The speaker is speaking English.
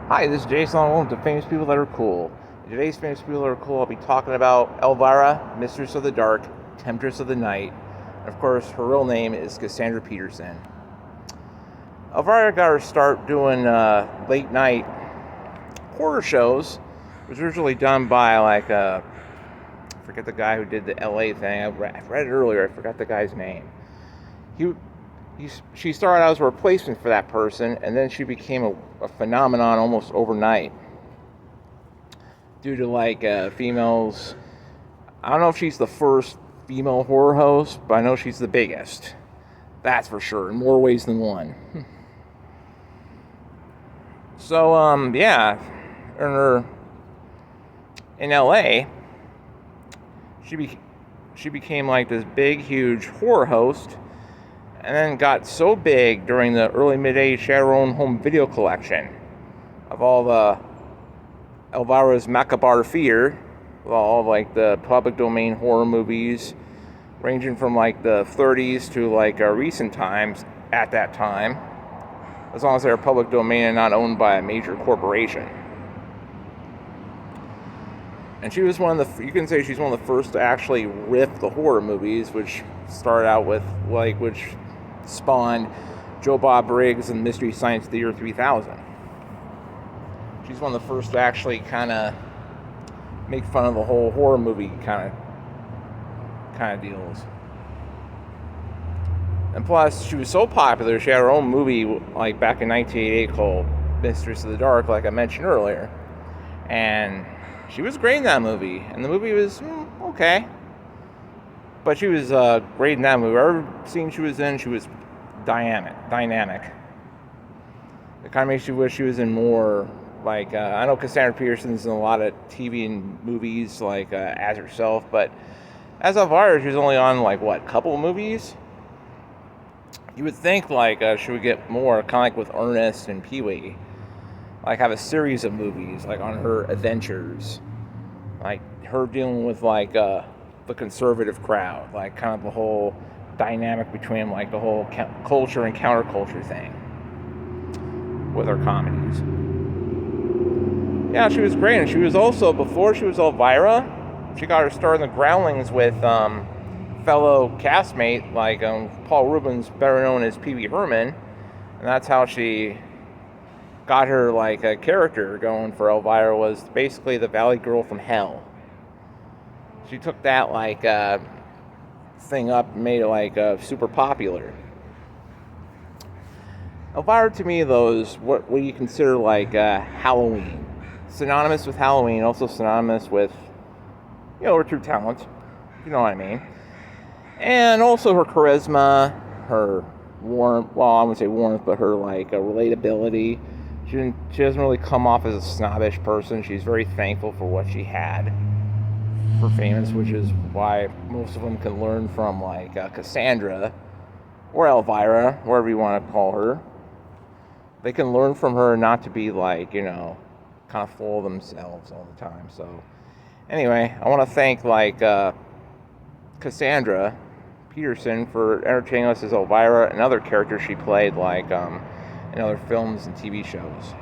Hi, this is Jason. Welcome to Famous People That Are Cool. In today's Famous People That Are Cool, I'll be talking about Elvira, Mistress of the Dark, Temptress of the Night. And of course, her real name is Cassandra Peterson. Elvira got her start doing late night horror shows. It was originally done by I forget the guy who did the LA thing. I read it earlier. I forgot the guy's name. She started out as a replacement for that person, and then she became a phenomenon almost overnight. Due to females, I don't know if she's the first female horror host, but I know she's the biggest. That's for sure, in more ways than one. So, in LA, she became like this big, huge horror host. And then got so big during the early mid-80s, she had her own home video collection of all the Elvira's macabre fear, all the public domain horror movies, ranging from the 30s to recent times at that time, as long as they're public domain and not owned by a major corporation. And she was you can say she's one of the first to actually riff the horror movies, which started out with which spawned Joe Bob Briggs and Mystery Science Theater 3000. She's one of the first to actually kind of make fun of the whole horror movie kind of deals. And plus, she was so popular, she had her own movie back in 1988 called Mistress of the Dark, like I mentioned earlier. And she was great in that movie, and the movie was okay. But she was great in that movie. Every scene she was in, she was dynamic. It kind of makes you wish she was in more. I know Cassandra Peterson's in a lot of TV and movies, as herself, but as Elvira, she was only on couple of movies. You would think she would get more, kind of with Ernest and Pee-wee, have a series of movies on her adventures, her dealing with the conservative crowd, kind of the whole dynamic between the whole culture and counterculture thing with her comedies. Yeah, she was great, and she was also, before she was Elvira, she got her start in the Groundlings with fellow castmate Paul Rubens, better known as Pee Wee Herman, and that's how she got her a character going for Elvira, was basically the Valley Girl from Hell. She took that thing up and made it super popular. Elvira to me though is what you consider Halloween. Synonymous with Halloween, also synonymous with her true talent, you know what I mean. And also her charisma, her warmth, well I wouldn't say warmth, but her relatability. She doesn't really come off as a snobbish person. She's very thankful for what she had for famous, which is why most of them can learn from Cassandra or Elvira, wherever you want to call her. They can learn from her not to be kind of full of themselves all the time. So anyway, I want to thank Cassandra Peterson for entertaining us as Elvira and other characters she played in other films and TV shows.